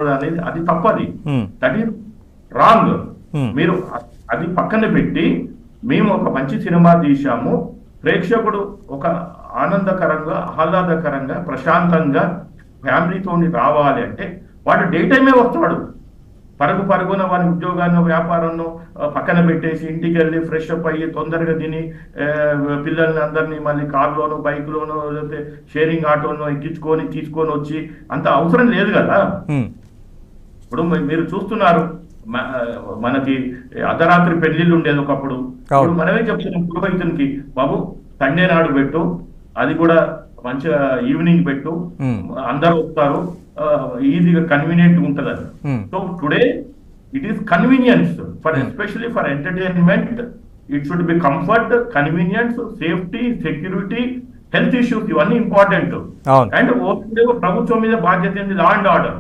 అనేది అది తప్పది. ఉమ్, దట్ ఈస్ రాంగ్. ఉమ్, మీరు అది పక్కన పెట్టి మేము ఒక మంచి సినిమా తీశాము, ప్రేక్షకుడు ఒక ఆనందకరంగా ఆహ్లాదకరంగా ప్రశాంతంగా ఫ్యామిలీతోని రావాలి అంటే వాడు డే టైమే వస్తాడు. పరుగున వాని ఉద్యోగాన్ని వ్యాపారాన్ని పక్కన పెట్టేసి ఇంటికి వెళ్ళి ఫ్రెష్ అప్ అయ్యి తొందరగా తిని పిల్లల్ని అందరినీ మళ్ళీ కార్లోను బైక్లోను లేకపోతే షేరింగ్ ఆటోను ఎక్కించుకొని తీసుకొని వచ్చి అంత అవసరం లేదు కదా. ఉమ్, ఇప్పుడు మీరు చూస్తున్నారు, మనకి అర్ధరాత్రి పెళ్లిళ్ళు ఉండేది ఒకప్పుడు. ఇప్పుడు మనమే చెప్తున్నాం పురోహితునికి, బాబు సండే నాడు పెట్టు, అది కూడా మంచిగా ఈవినింగ్ పెట్టు, అందరూ వస్తారు, ఈజీగా కన్వీనియంట్ ఉంటుంది అది. So today it is convenience for especially for entertainment. It should be comfort, convenience, safety, security, health issues ఇవన్నీ ఇంపార్టెంట్. అండ్ ప్రభుత్వం మీద బాధ్యత ఏంది? Law and order.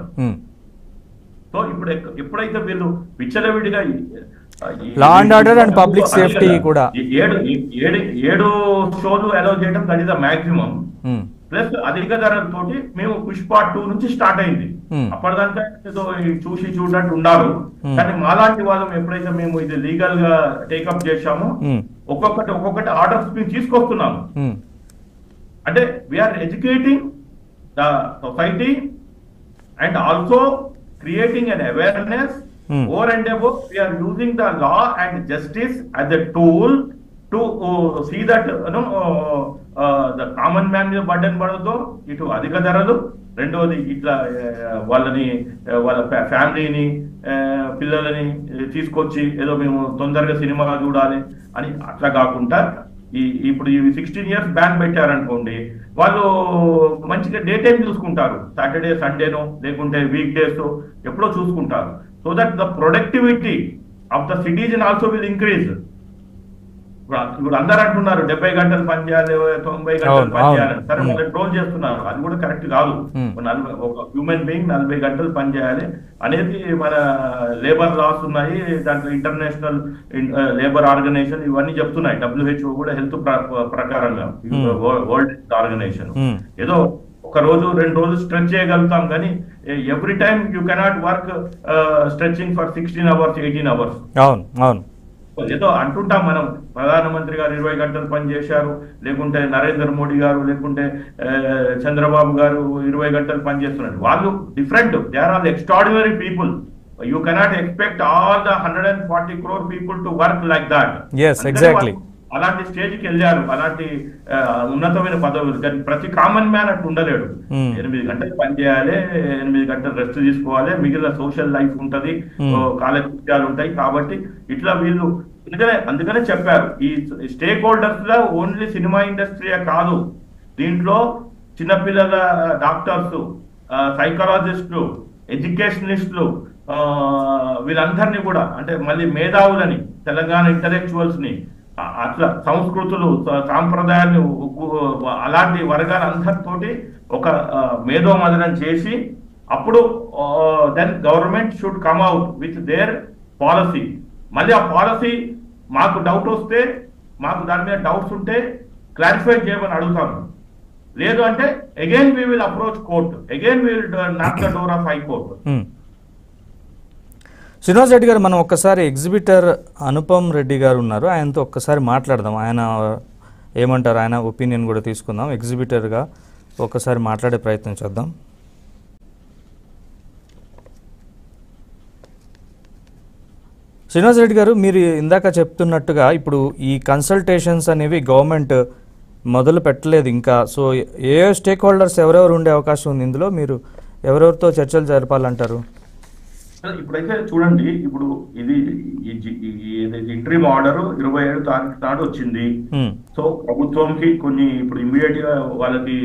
సో ఇప్పుడు ఎప్పుడైతే వీళ్ళు విచ్చలవిడిగా law and order and public safety కూడా 7 షోలు అలౌ చేయడం, that is the maximum. Plus అధిక ధరలతోటి మేము పుష్ప 2 నుంచి స్టార్ట్ అయింది. అప్పటిదాకా ఏదో చూసి చూడట్టు ఉన్నారు, కానీ మాలాంటి వాళ్ళం ఎప్పుడైతే మేము ఇది లీగల్ గా టేకప్ చేశామో ఒక్కొక్కటి ఆర్డర్స్ మేము తీసుకొస్తున్నాము. అంటే we are educating the society and also creating an awareness. Over and above, we are using the law and justice as a tool to see that the common man మీద burden పడదు, ఇటు అధిక ధరలు, రెండవది ఇట్లా వాళ్ళ ఫ్యామిలీని పిల్లలని తీసుకొచ్చి ఏదో మేము తొందరగా సినిమా చూడాలి అని అట్లా కాకుండా ఇప్పుడు 16 years బ్యాన్ పెట్టారనుకోండి, వాళ్ళు మంచిగా డే టైం చూసుకుంటారు, సాటర్డే సండేనో లేకుంటే వీక్ డేస్ ఎప్పుడో చూసుకుంటారు. So that the productivity of the citizen also will increase. ఇప్పుడు అందరు అంటున్నారు 70 గంటలు పనిచేయాలి, 90 గంటలు పనిచేయాలి. సరే, వాళ్ళు ట్రోల్ చేస్తున్నారు, అది కూడా కరెక్ట్ కాదు. ఒక హ్యూమన్ బీయింగ్ 40 గంటలు పనిచేయాలి అనేది మన లేబర్ లాస్ ఉన్నాయి, దాంట్లో ఇంటర్నేషనల్ లేబర్ ఆర్గనైజేషన్ ఇవన్నీ చెప్తున్నాయి. WHO కూడా హెల్త్ ప్రకారంగా, వరల్డ్ హెల్త్ ఆర్గనైజేషన్. ఏదో ఒక రోజు 2 రోజులు స్ట్రెచ్ చేయగలుగుతాం, కానీ every time you cannot work stretching for 16 hours 18 hours. అవును అవును, ఏదో అంటుంటాం మనం, ప్రధానమంత్రి గారు 20 గంటలు పనిచేశారు, లేకుంటే నరేంద్ర మోడీ గారు, లేకుంటే చంద్రబాబు గారు 20 గంటలు పనిచేస్తున్నారు. వాళ్ళు different, they are all extraordinary people. You cannot expect all the 140 crore people to work like that. అలాంటి స్టేజ్కి వెళ్ళారు, అలాంటి ఉన్నతమైన పదవులు. కానీ ప్రతి కామన్ మ్యాన్ అట్లా ఉండలేడు. 8 గంటలు పనిచేయాలి, 8 గంటలు రెస్ట్ తీసుకోవాలి, మిగిలిన సోషల్ లైఫ్ ఉంటది, కాలకృత్యాలు ఉంటాయి. కాబట్టి ఇట్లా వీళ్ళు అందుకనే చెప్పారు, ఈ స్టేక్ హోల్డర్స్ లో ఓన్లీ సినిమా ఇండస్ట్రీయే కాదు, దీంట్లో చిన్నపిల్లల డాక్టర్స్, సైకాలజిస్టులు, ఎడ్యుకేషనలిస్టులు, వీళ్ళందరినీ కూడా, అంటే మళ్ళీ మేధావులని, తెలంగాణ ఇంటలెక్చువల్స్ ని, అట్లా సంస్కృతులు సాంప్రదాయాలు అలాంటి వర్గాలందరితోటి ఒక మేధోమదనం చేసి అప్పుడు then government should come out with their policy. మళ్ళీ ఆ పాలసీ మాకు డౌట్ వస్తే, మాకు దాని మీద డౌట్స్ ఉంటే క్లారిఫై చేయమని అడుగుతాము. లేదు అంటే again we will approach court, again we will నాక్ the door of high court. Srinivas Reddy గారు, మనం ఒక్కసారి ఎగ్జిబిటర్ అనుపమ్ రెడ్డి గారు ఉన్నారు, ఆయనతో ఒక్కసారి మాట్లాడదాం. ఆయన ఏమంటారు, ఆయన ఒపీనియన్ కూడా తీసుకుందాం. ఎగ్జిబిటర్గా ఒక్కసారి మాట్లాడే ప్రయత్నం చేద్దాం. శ్రీనివాస్ రెడ్డి గారు, మీరు ఇందాక చెప్తున్నట్టుగా ఇప్పుడు ఈ కన్సల్టేషన్స్ అనేవి గవర్నమెంట్ మొదలు పెట్టలేదు ఇంకా. సో ఏ స్టేక్ హోల్డర్స్ ఎవరెవరు ఉండే అవకాశం ఉంది ఇందులో? మీరు ఎవరెవరితో చర్చలు జరపాలంటారు? ఇప్పుడైతే చూడండి, ఇప్పుడు ఇది ఇంట్రీమ్ ఆర్డర్ 27 తారీఖు నాడు వచ్చింది. సో ప్రభుత్వంకి కొన్ని ఇప్పుడు ఇమ్మీడియట్ గా వాళ్ళకి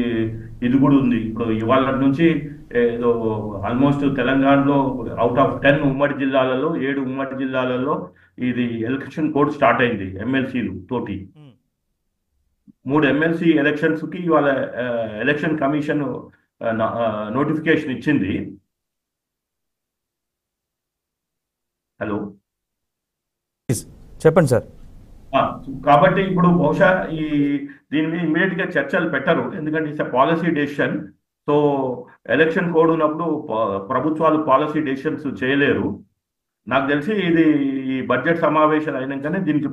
ఇది కూడా ఉంది. ఇప్పుడు ఇవాళ నుంచి ఏదో ఆల్మోస్ట్ తెలంగాణలో అవుట్ ఆఫ్ 10 ఉమ్మడి జిల్లాలలో 7 ఉమ్మడి జిల్లాలలో ఇది ఎలక్షన్ కోడ్ స్టార్ట్ అయింది ఎమ్మెల్సీలు తోటి. 3 ఎమ్మెల్సీ ఎలక్షన్స్ కి ఇవాళ ఎలక్షన్ కమిషన్ నోటిఫికేషన్ ఇచ్చింది. హలో, చెప్పండి సార్. కాబట్టి ఇప్పుడు బహుశా దీని మీద ఇమ్మీడియట్ గా చర్చలు పెట్టరు, ఎందుకంటే it's policy decision. So election code ఉన్నప్పుడు ప్రభుత్వాలు పాలసీ డెసిషన్స్ చేయలేరు. నాకు తెలిసి ఇది ఈ బడ్జెట్ సమావేశాలు అయినాకనే దీనికి